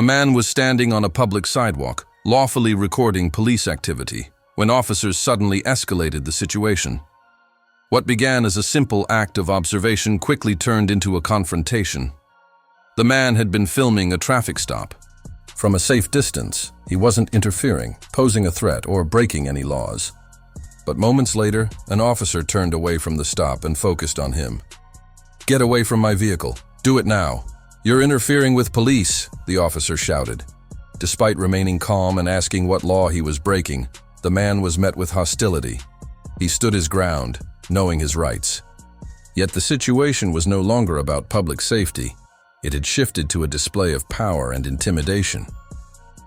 A man was standing on a public sidewalk, lawfully recording police activity, when officers suddenly escalated the situation. What began as a simple act of observation quickly turned into a confrontation. The man had been filming a traffic stop. From a safe distance, he wasn't interfering, posing a threat, or breaking any laws. But moments later, an officer turned away from the stop and focused on him. "Get away from my vehicle. Do it now. You're interfering with police," the officer shouted. Despite remaining calm and asking what law he was breaking, the man was met with hostility. He stood his ground, knowing his rights. Yet the situation was no longer about public safety. It had shifted to a display of power and intimidation.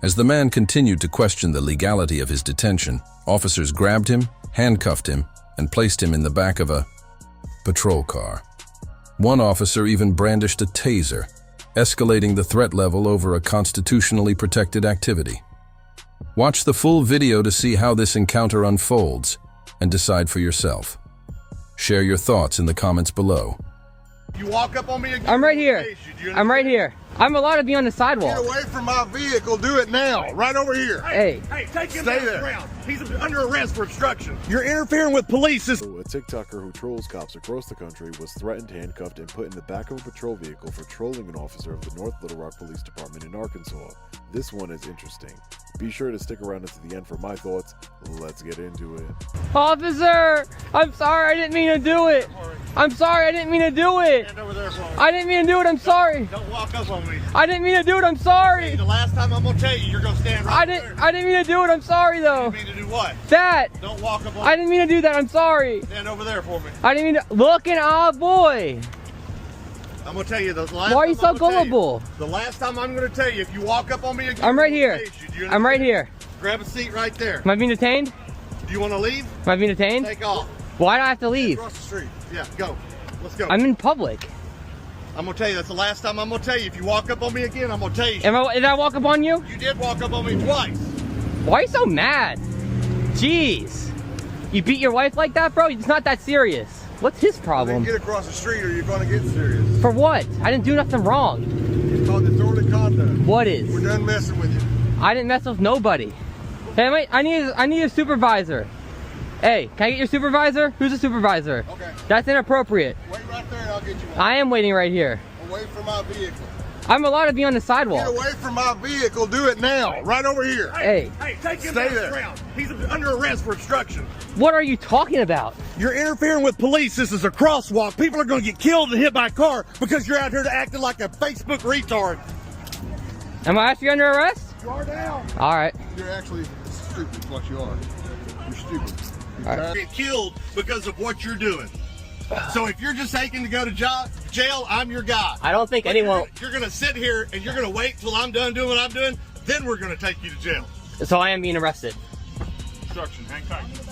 As the man continued to question the legality of his detention, officers grabbed him, handcuffed him, and placed him in the back of a patrol car. One officer even brandished a taser, escalating the threat level over a constitutionally protected activity. Watch the full video to see how this encounter unfolds and decide for yourself. Share your thoughts in the comments below. You walk up on me again. I'm right here. I'm right here. I'm allowed to be on the sidewalk. Get away from my vehicle. Do it now. Right over here. Hey. Hey, take him down the ground. He's under arrest for obstruction. You're interfering with police. A TikToker who trolls cops across the country was threatened, handcuffed, and put in the back of a patrol vehicle for trolling an officer of the North Little Rock Police Department in Arkansas. This one is interesting. Be sure to stick around until the end for my thoughts. Let's get into it. Officer, I'm sorry. I didn't mean to do it. I'm sorry. I didn't mean to do it. Stand over there for me. I didn't mean to do it. I'm sorry. Don't walk up on me. I didn't mean to do it. I'm sorry. Hey, the last time I'm gonna tell you, you're gonna stand right there. I didn't mean to do it. I'm sorry though. You mean to do what? That. Don't walk up on me. I didn't mean to do that. I'm sorry. Stand over there for me. I didn't mean to. Looking, boy. I'm gonna tell you the last. Why are you time so I'm gonna tell you, gullible? The last time I'm gonna tell you, if you walk up on me again, I'm right here. you I'm right here. Grab a seat right there. Am I being detained? Do you want to leave? Am I being detained? Take off. Why do I have to leave? Across the street. Yeah, go. Let's go. I'm in public. I'm gonna tell you, that's the last time I'm gonna tell you. If you walk up on me again, I'm gonna tell you. Did I walk up on you? You did walk up on me twice. Why are you so mad? Jeez. You beat your wife like that, bro? It's not that serious. What's his problem? Get across the street or you're gonna get serious. For what? I didn't do nothing wrong. It's called disorderly conduct. What is? We're done messing with you. I didn't mess with nobody. Hey, I need a supervisor. Hey, can I get your supervisor? Who's the supervisor? Okay. That's inappropriate. Wait right there and I'll get you one. I am waiting right here. Away from my vehicle. I'm allowed to be on the sidewalk. Get away from my vehicle. Do it now. Right over here. Hey. Hey, take him down the ground. He's under arrest for obstruction. What are you talking about? You're interfering with police. This is a crosswalk. People are going to get killed and hit by a car because you're out here acting like a Facebook retard. Am I actually under arrest? You are now. All right. You're actually stupid, is what you are. You're stupid. All right. Get killed because of what you're doing. So if you're just taking to go to jail, I'm your guy. I don't think But anyone... You're gonna sit here and you're gonna wait till I'm done doing what I'm doing. Then we're gonna take you to jail. So I am being arrested. Obstruction, handcuffed.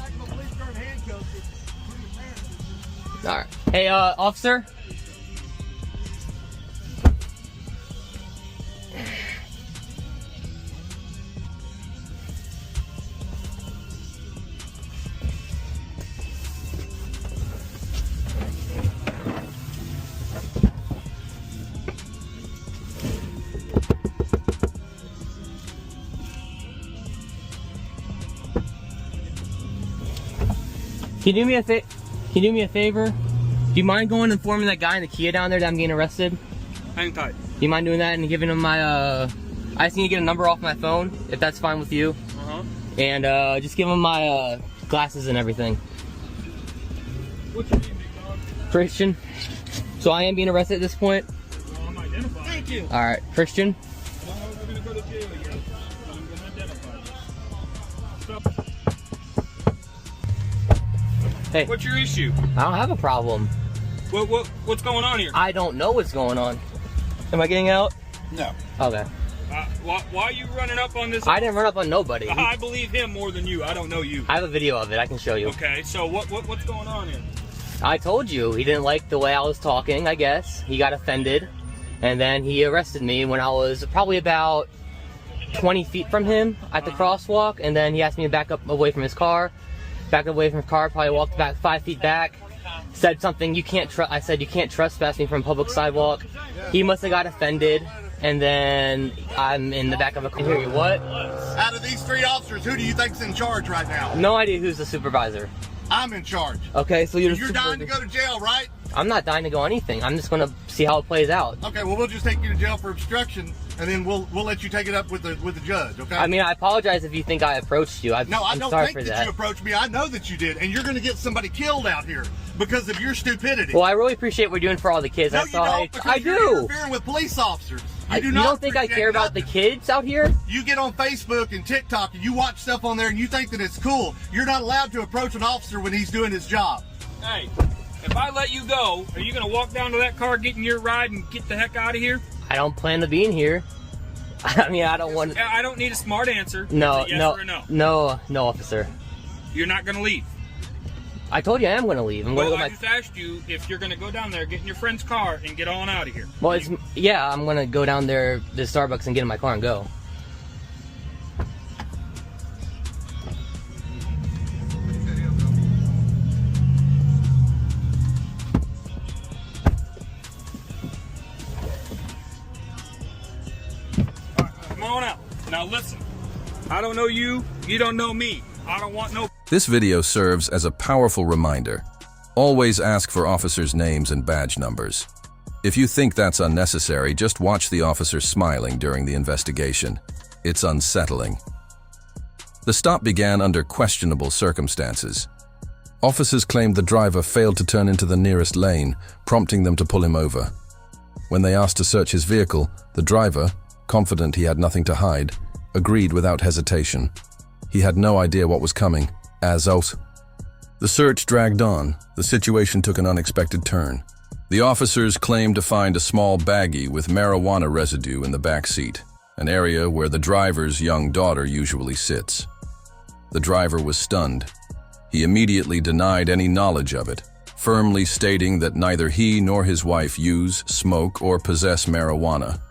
All right. Hey, officer. Can you do me a favor? Do you mind going and informing that guy in the Kia down there that I'm getting arrested? Hang tight. Do you mind doing that and giving him my, I just need to get a number off my phone, if that's fine with you. And just give him my glasses and everything. What's your name, big dog? Christian. So I am being arrested at this point? Well, I'm identified. Thank you. Alright, Christian. Well, we're going to go to jail yet. I'm going to identify you. Stop. Hey, What's your issue? I don't have a problem. What's going on here? I don't know what's going on. Am I getting out? No. Okay. Why are you running up on this? I didn't run up on nobody. I believe him more than you. I don't know you. I have a video of it. I can show you. Okay, so what's going on here? I told you. He didn't like the way I was talking, I guess. He got offended. And then he arrested me when I was probably about 20 feet from him at the crosswalk. And then he asked me to back up away from his car. Back away from his car, probably walked back 5 feet back. Said something, I said, you can't trespass me from a public sidewalk. He must have got offended. and then I'm in the back of a car. What? Out of these 3 officers, who do you think's in charge right now? No idea who's the supervisor. I'm in charge. Okay, so you're dying to go to jail, right? I'm not dying to go anything. I'm just gonna see how it plays out. Okay, well, we'll just take you to jail for obstruction, and then we'll let you take it up with the judge. Okay? I mean, I apologize if you think I approached you. No, I don't sorry think for that you approached me. I know that you did, and you're going to get somebody killed out here because of your stupidity. Well, I really appreciate what you're doing for all the kids. No, That's you all don't, because you're interfering with police officers. You don't think I care about the kids out here? You get on Facebook and TikTok and you watch stuff on there and you think that it's cool. You're not allowed to approach an officer when he's doing his job. Hey, if I let you go, are you going to walk down to that car, get in your ride, and get the heck out of here? I don't plan to be in here. I mean, I don't want to... I don't need a smart answer. No, yes no, or no. No, officer. You're not going to leave. I told you I am going to leave. I just asked you if you're going to go down there, get in your friend's car, and get on out of here. Well, yeah, I'm going to go down there to Starbucks and get in my car and go. Come on out. Now listen, I don't know you, you don't know me. I don't want no... This video serves as a powerful reminder. Always ask for officers' names and badge numbers. If you think that's unnecessary, just watch the officer smiling during the investigation. It's unsettling. The stop began under questionable circumstances. Officers claimed the driver failed to turn into the nearest lane, prompting them to pull him over. When they asked to search his vehicle, the driver, confident he had nothing to hide, agreed without hesitation. He had no idea what was coming. As out. The search dragged on. The situation took an unexpected turn. The officers claimed to find a small baggie with marijuana residue in the back seat, an area where the driver's young daughter usually sits. The driver was stunned. He immediately denied any knowledge of it, firmly stating that neither he nor his wife use, smoke, or possess marijuana.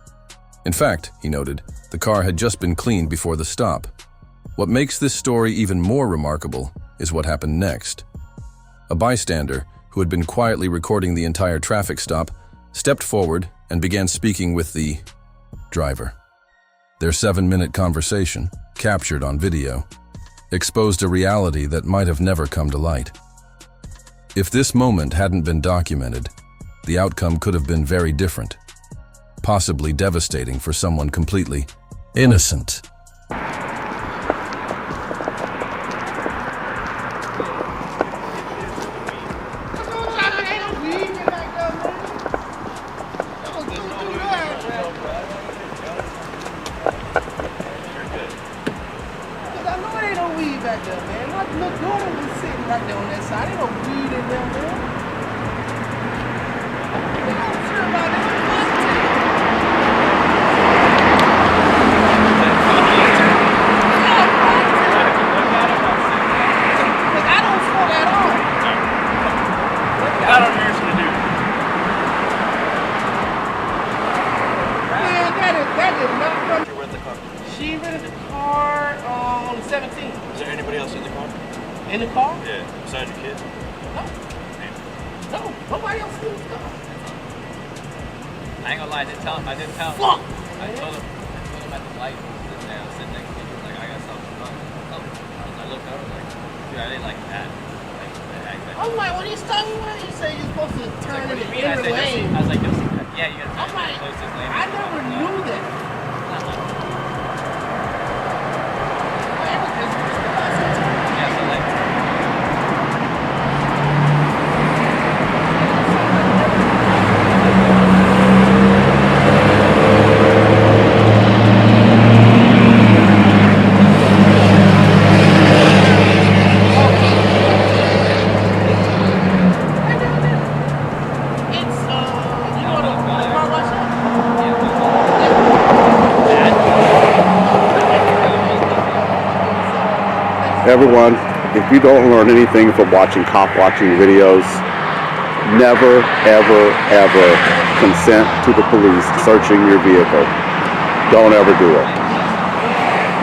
In fact, he noted, the car had just been cleaned before the stop. What makes this story even more remarkable is what happened next. A bystander, who had been quietly recording the entire traffic stop, stepped forward and began speaking with the driver. Their 7-minute conversation, captured on video, exposed a reality that might have never come to light. If this moment hadn't been documented, the outcome could have been very different, possibly devastating for someone completely innocent. Back there, man. My little daughter was sitting right there on that side. Ain't no weed in there, man. They don't care about it. Look, I don't smoke at all. I don't know what to do. Man, that is not from... She rented the car. She rented the car on the 17th. Is there anybody else in the car? In the car? Yeah, besides your kid? No. No, nobody else in the car. I ain't gonna lie, I didn't tell him. Fuck! I told him at the light, I was sitting next to him, like, I got something wrong. I looked over, like, dude, I didn't like that. I'm like, when he stopped me, what did he say you're supposed to turn in the I inner lane? was like, yeah, you gotta I'm turn like, the closest lane. I never knew that. Yeah, so like, Everyone, if you don't learn anything from watching cop-watching videos, never, ever, ever consent to the police searching your vehicle. Don't ever do it.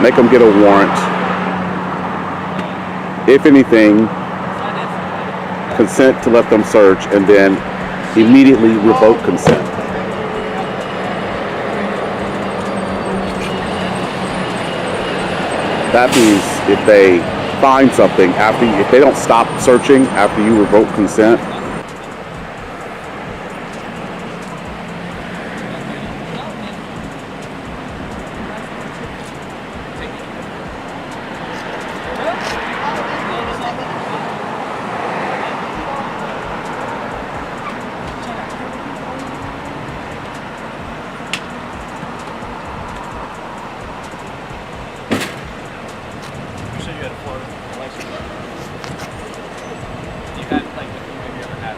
Make them get a warrant. If anything, consent to let them search and then immediately revoke consent. That means if they find something if they don't stop searching after you revoke consent, You said you had a Florida license. You had like the maybe you ever had.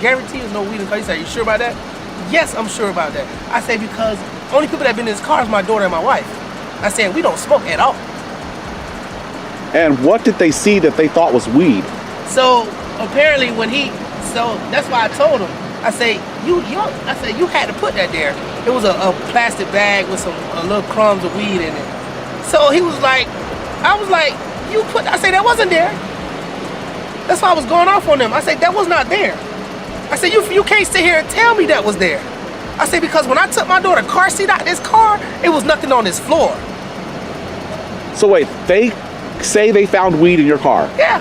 Guarantee there's no weed in the car. He said, you sure about that? Yes, I'm sure about that. I said, because only people that been in this car is my daughter and my wife. I said, we don't smoke at all. and what did they see that they thought was weed? So apparently so that's why I told him, I say, you had to put that there. It was a plastic bag with some little crumbs of weed in it. So he was like, I was like, I say, that wasn't there. That's why I was going off on them. I said, that was not there. I said, you can't sit here and tell me that was there. I said, because when I took my daughter's car seat out of this car, it was nothing on this floor. So wait, they say they found weed in your car? Yeah.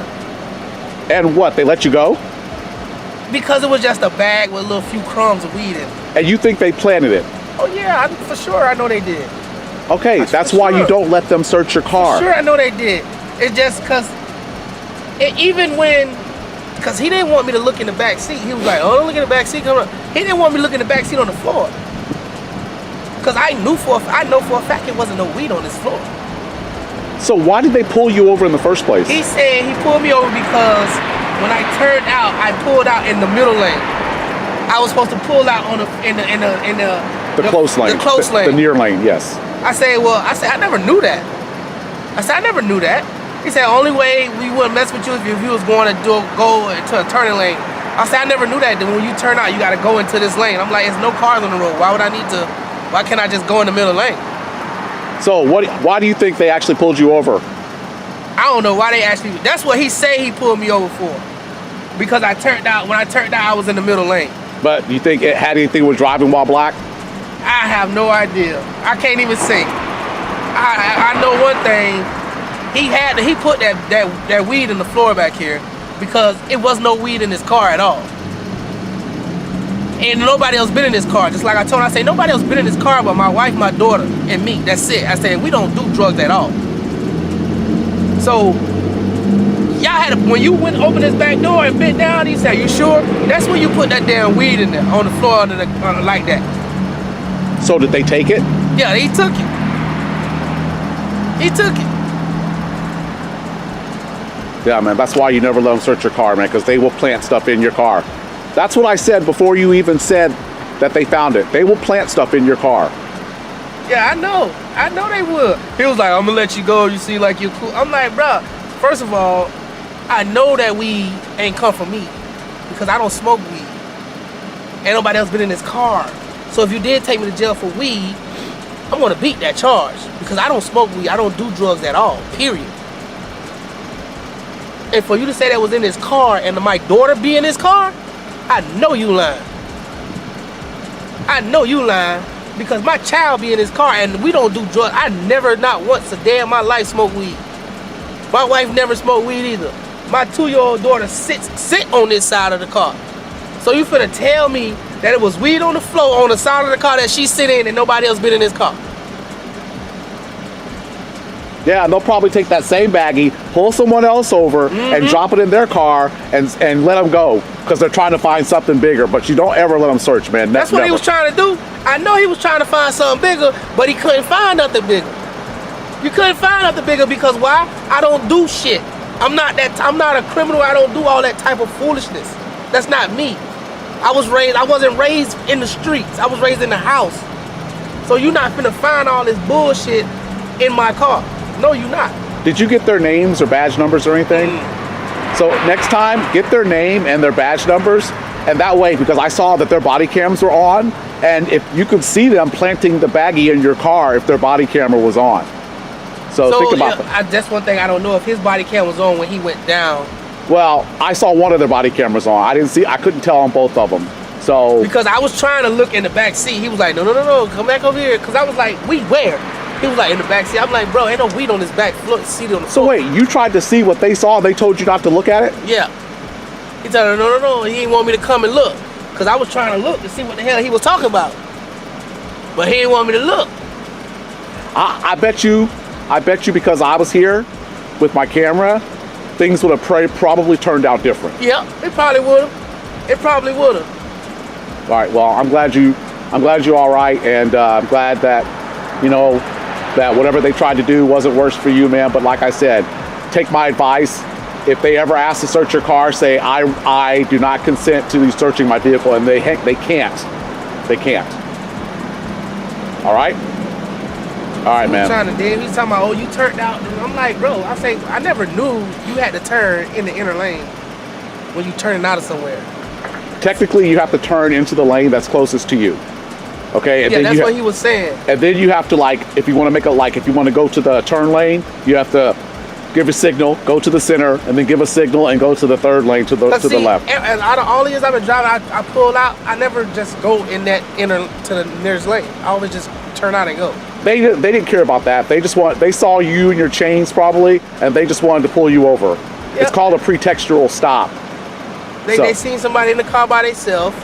And what, they let you go? Because it was just a bag with a little few crumbs of weed in it. And you think they planted it? Oh yeah, for sure I know they did. Okay, that's why you don't let them search your car. For sure I know they did. It's just because, because he didn't want me to look in the back seat. He was like, oh, don't look in the back seat. He didn't want me to look in the back seat on the floor. Because I know for a fact it wasn't no weed on this floor. So why did they pull you over in the first place? He said he pulled me over because when I turned out, I pulled out in the middle lane. I was supposed to pull out in the close lane. The close lane. The near lane, yes. I said, I never knew that. I never knew that. He said, only way we wouldn't mess with you is if you was going to go into a turning lane. I said, I never knew that. Then when you turn out, you got to go into this lane. I'm like, there's no cars on the road. Why can't I just go in the middle lane? So why do you think they actually pulled you over? I don't know why they actually, that's what he said he pulled me over for. Because when I turned out, I was in the middle lane. But you think it had anything with driving while black? I have no idea. I can't even say. I know one thing. He put that weed in the floor back here. because it was no weed in his car at all. And nobody else been in his car. Just like I told him, I say, nobody else been in his car but my wife, my daughter, and me. That's it. I said, we don't do drugs at all. So, y'all had when you went open his back door and bent down, he said, you sure? That's when you put that damn weed in there, on the floor under the, like that. So did they take it? Yeah, he took it. He took it. Yeah, man, that's why you never let them search your car, man, because they will plant stuff in your car. That's what I said before you even said that they found it. They will plant stuff in your car. Yeah, I know. I know they would. He was like, I'm gonna let you go. You see, like, you're cool. I'm like, bruh, first of all, I know that weed ain't come from me because I don't smoke weed. Ain't nobody else been in this car. So if you did take me to jail for weed, I'm gonna beat that charge because I don't smoke weed. I don't do drugs at all, period. And for you to say that was in his car and my daughter be in his car, I know you lying. I know you lying because my child be in his car and we don't do drugs. I never, not once a day in my life, smoke weed. My wife never smoked weed either. My 2-year-old daughter sit on this side of the car. So you finna tell me that it was weed on the floor on the side of the car that she sit in and nobody else been in this car? Yeah, and they'll probably take that same baggie, pull someone else over, and drop it in their car and let them go because they're trying to find something bigger. But you don't ever let them search, man. That's what he was trying to do. I know he was trying to find something bigger, but he couldn't find nothing bigger. You couldn't find nothing bigger because why? I don't do shit. I'm not a criminal. I don't do all that type of foolishness. That's not me. I wasn't raised in the streets. I was raised in the house. So you're not finna find all this bullshit in my car. No, you're not. Did you get their names or badge numbers or anything? So next time, get their name and their badge numbers, and that way, because I saw that their body cams were on, and if you could see them planting the baggie in your car if their body camera was on. So think about that. That's one thing I don't know if his body cam was on when he went down. Well, I saw one of their body cameras on. I couldn't tell on both of them. So because I was trying to look in the back seat, he was like, no, come back over here. Because I was like, weed where? He was like, in the back seat. I'm like, bro, ain't no weed on this back seat on the floor. So wait, you tried to see what they saw? They told you not to look at it? Yeah. He told me, no. He didn't want me to come and look. Because I was trying to look to see what the hell he was talking about. But he didn't want me to look. I bet you because I was here with my camera, things would have probably turned out different. Yeah, it probably would have. It probably would have. All right, well, I'm glad you're all right, and I'm glad that, that whatever they tried to do wasn't worse for you, man. But like I said, take my advice. If they ever ask to search your car, say, I do not consent to you searching my vehicle, and they can't. They can't. All right? All right, man. He's talking about, you turned out. I'm like, bro, I never knew you had to turn in the inner lane when you turning out of somewhere. Technically, you have to turn into the lane that's closest to you. Okay? And yeah, that's what he was saying. And then you have to, if you want to go to the turn lane, you have to give a signal, go to the center, and then give a signal and go to the third lane to the left. And out of all the years I've been driving, I pull out. I never just go in that inner to the nearest lane. I always just turn out and go. They didn't care about that. They saw you and your chains probably, and they just wanted to pull you over. Yep. It's called a pretextual stop. They seen somebody in the car by themselves,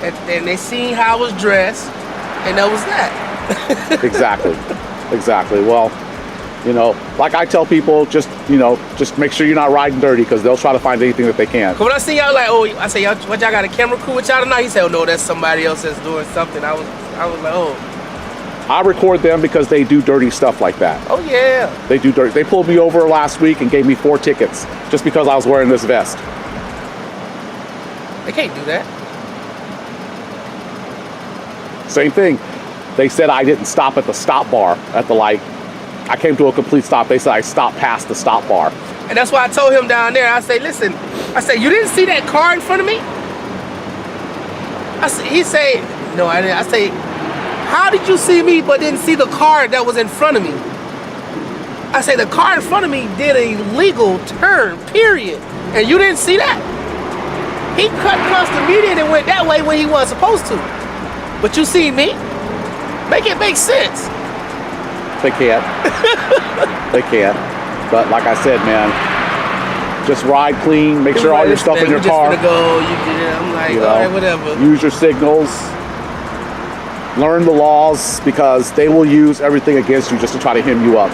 and they seen how I was dressed, and that was that. Exactly. Well, like I tell people, just make sure you're not riding dirty because they'll try to find anything that they can. When I see y'all I say, what y'all got a camera crew with y'all tonight? He said, oh no, that's somebody else that's doing something. I was like, oh. I record them because they do dirty stuff like that. Oh yeah. They do dirty. They pulled me over last week and gave me 4 tickets just because I was wearing this vest. They can't do that. Same thing. They said I didn't stop at the stop bar at the light. I came to a complete stop. They said I stopped past the stop bar. And that's why I told him down there, I say, listen, you didn't see that car in front of me? He said, no, I didn't. I say, how did you see me but didn't see the car that was in front of me? I say, the car in front of me did a legal turn, period. And you didn't see that? He cut across the median and went that way when he wasn't supposed to. But you see me? Make it make sense. They can't. They can't. But like I said, man, Just ride clean. Make sure all your stuff in your car. Just gonna go. You get it. I'm like, all right, whatever. Use your signals. Learn the laws because they will use everything against you just to try to hem you up.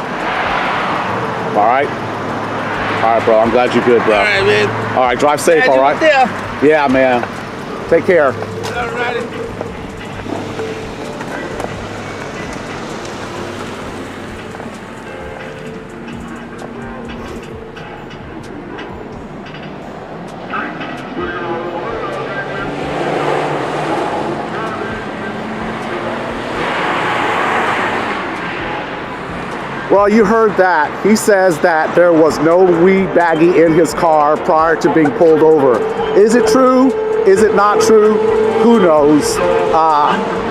All right? All right, bro. I'm glad you're good, bro. All right, man. All right, drive safe, Glad all you right? was there. Yeah, man. Take care. All righty. Well, you heard that. He says that there was no weed baggie in his car prior to being pulled over. Is it true? Is it not true? Who knows?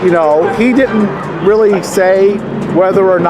You know, he didn't really say whether or not